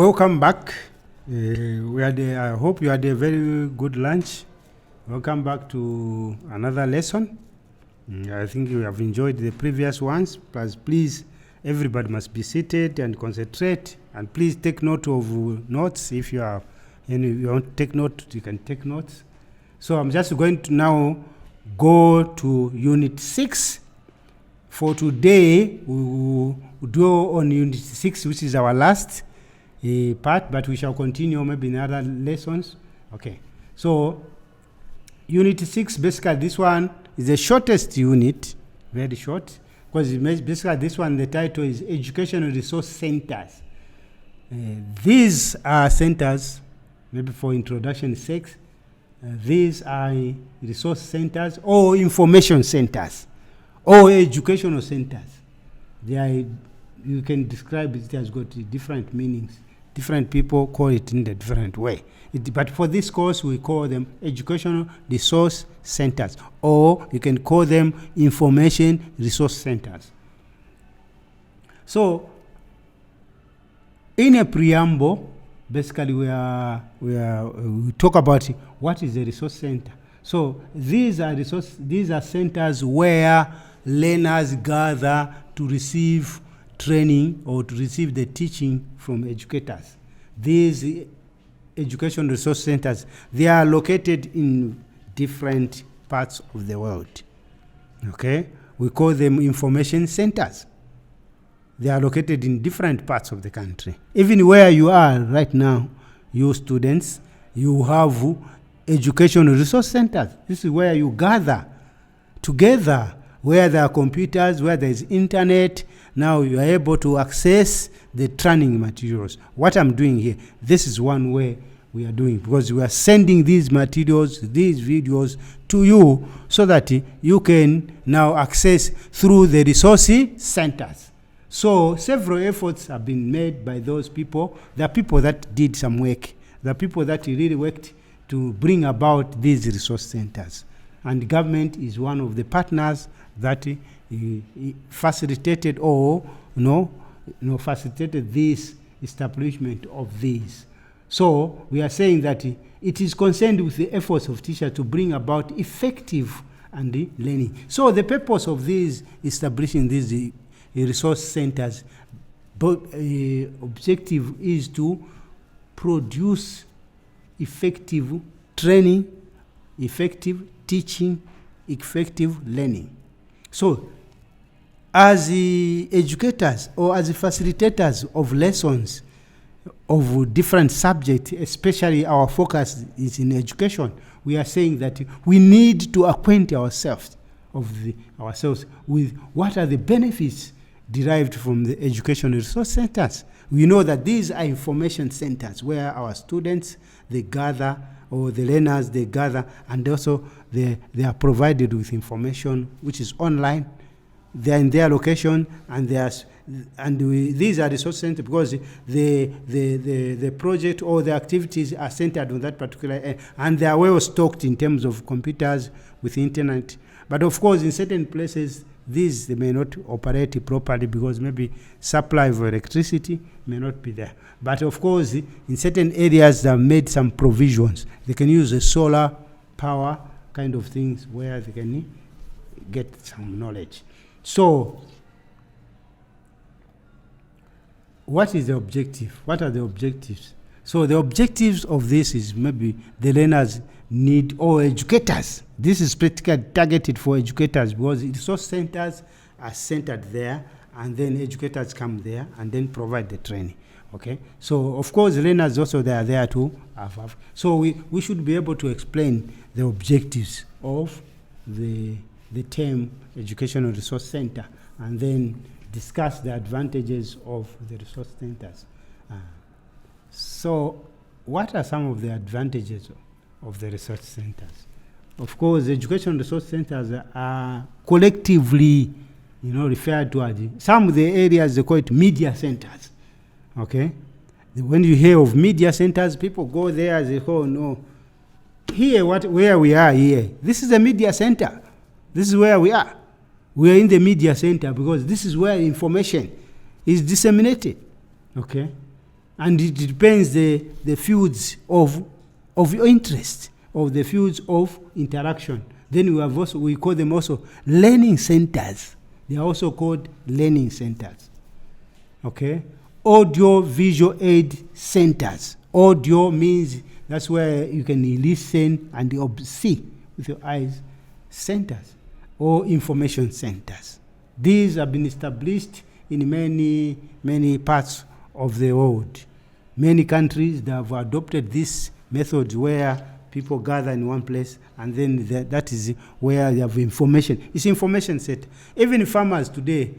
Welcome back. I hope you had a very good lunch. Welcome back to another lesson. I think you have enjoyed the previous ones, but please, everybody must be seated and concentrate. And please take note of notes. If you are, you want to take note, you can take notes. So I'm just going to now go to Unit 6. For today, we will do on Unit 6, which is our last part, but we shall continue maybe in other lessons. Okay, so Unit 6, basically this one is the shortest unit, very short, because basically this one, the title is Educational Resource Centers. These are centers, maybe for introduction sake, these are resource centers or information centers or educational centers. They are, you can describe it as got different meanings. Different people call it in a different way. But for this course, we call them educational resource centers, or you can call them information resource centers. So, in a preamble, basically we talk about what is a resource center. So these are centers where learners gather to receive training or to receive the teaching from educators. These education resource centers, they are located in different parts of the world. Okay? We call them information centers. They are located in different parts of the country. Even where you are right now, you students, you have education resource centers. This is where you gather together, where there are computers, where there is internet. Now you are able to access the training materials. What I'm doing here, this is one way we are doing, because we are sending these materials, these videos to you so that you can now access through the resource centers. So several efforts have been made by those people. The people that did some work, the people that really worked to bring about these resource centers. And government is one of the partners that facilitated or facilitated this establishment of these. So we are saying that it is concerned with the efforts of teachers to bring about effective and learning. So the purpose of these establishing these resource centers, objective is to produce effective training, effective teaching, effective learning. So, as the educators or as the facilitators of lessons of different subjects, especially our focus is in education, we are saying that we need to acquaint ourselves with what are the benefits derived from the educational resource centers. We know that these are information centers where our students, they gather, or the learners, they gather, and also they are provided with information which is online. They are in their location, and these are resource centers because the project or the activities are centered on that particular, and they are well stocked in terms of computers with internet. But of course, in certain places, they may not operate properly because maybe supply of electricity may not be there. But of course, in certain areas, they have made some provisions. They can use a solar power kind of things where they can get some knowledge. So, what is the objective? What are the objectives? So the objectives of this is maybe the learners need, or educators. This is particularly targeted for educators because resource centers are centered there, and then educators come there and then provide the training. Okay, so of course learners also they are there to have. So we should be able to explain the objectives of the term educational resource center, and then discuss the advantages of the resource centers. So what are some of the advantages of the resource centers? Of course, educational resource centers are collectively, referred to as some of the areas they call it media centers. Okay, when you hear of media centers, people go there as a whole. No, where we are here, this is a media center. This is where we are. We are in the media center because this is where information is disseminated. Okay, And it depends the fields of your interest, of the fields of interaction. Then we call them also learning centers. They are also called learning centers. Okay? Audio visual aid centers. Audio means that's where you can listen and see with your eyes. Centers or information centers. These have been established in many parts of the world. Many countries that have adopted this method where people gather in one place, and then that is where they have information. It's information set. Even farmers today,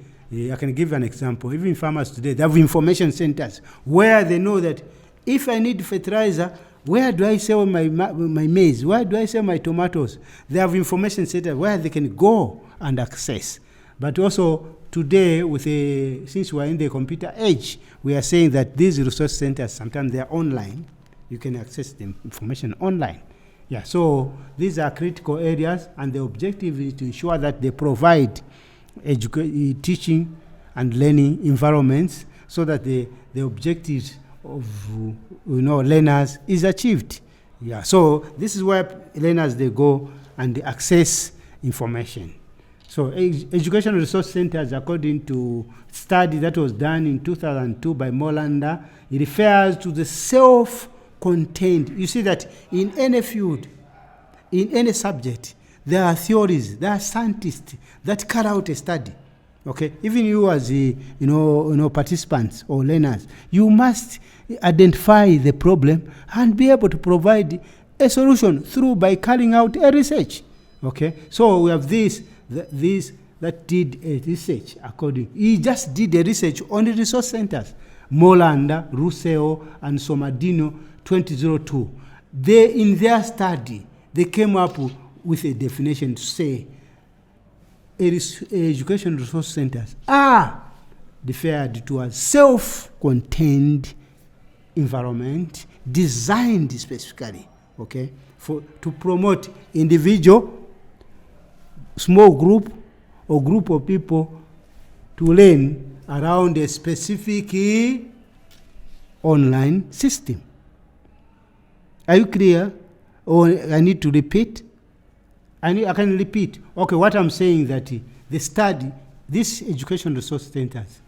I can give an example. Even farmers today, they have information centers where they know that if I need fertilizer, where do I sell my maize? Where do I sell my tomatoes? They have information centers where they can go and access. But also today, since we're in the computer age, we are saying that these resource centers, sometimes they are online. You can access the information online. Yeah, so these are critical areas, and the objective is to ensure that they provide teaching and learning environments so that the objectives of learners is achieved. Yeah, so this is where learners, they go and they access information. So educational resource centers, according to study that was done in 2002 by Molander, it refers to the self-contained. You see that in any field, in any subject, there are theories, there are scientists that carry out a study. Okay, even you as participants or learners, you must identify the problem and be able to provide a solution by carrying out a research. Okay, so we have this that did a research he just did a research on the resource centers. Molander, Russell, and Somadino 2002. In their study, they came up with a definition to say education resource centers are referred to as self-contained environment designed specifically, okay, to promote individual, small group, or group of people to learn around a specific online system. Are you clear? Or I need to repeat? I can repeat. Okay, what I'm saying that the study, this education resource centers,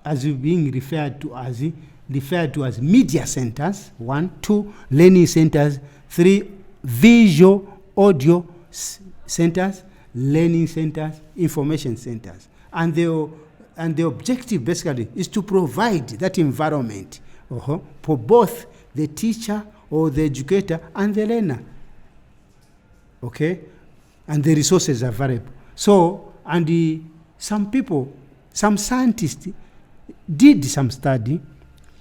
as being referred to as media centers, 1, 2, learning centers, 3, visual audio centers, learning centers, information centers. And the objective basically is to provide that environment for both the teacher or the educator and the learner. Okay? And the resources are available. So, some scientists did some study.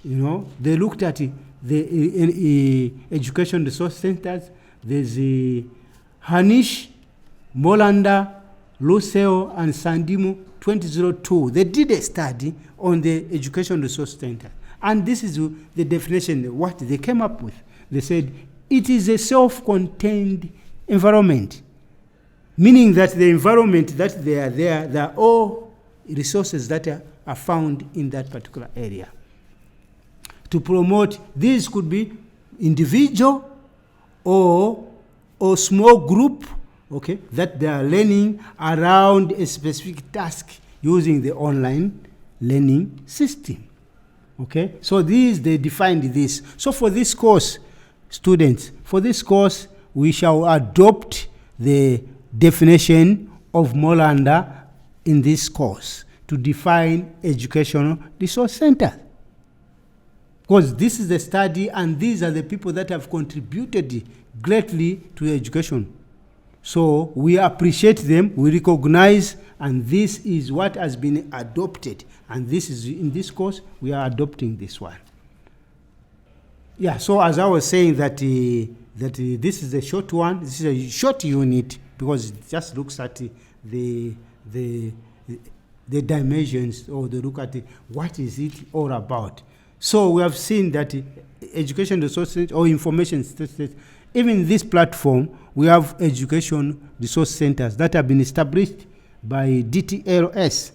They looked at the education resource centers. There's Hanish, Molander, Russell, and Sandimo 2002. They did a study on the education resource center. And this is the definition, what they came up with. They said, it is a self-contained environment, meaning that the environment that they are all resources that are found in that particular area. To promote, these could be individual or small group, okay, that they are learning around a specific task using the online learning system. Okay, so they defined this. So for this course, students, we shall adopt the definition of Molander in this course to define educational resource center. Because this is the study, and these are the people that have contributed greatly to education. So we appreciate them, we recognize, and this is what has been adopted. And this is in this course, we are adopting this one. Yeah, so as I was saying that this is a short one, this is a short unit, because it just looks at the dimensions, or they look at what is it all about. So we have seen that education resources or information centers, even this platform, we have education resource centers that have been established by DTLS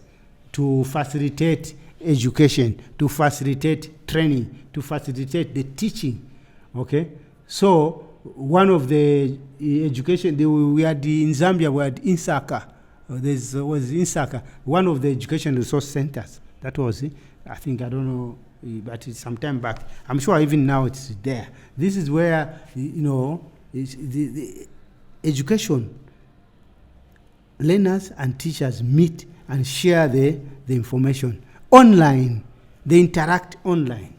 to facilitate education, to facilitate training, to facilitate the teaching. Okay, so one of the education, we had in Zambia, we had Insaka. There was Insaka, one of the education resource centers. That was, I think, I don't know, but it's some time back. I'm sure even now it's there. This is where, the education, learners and teachers meet and share the information online. They interact online.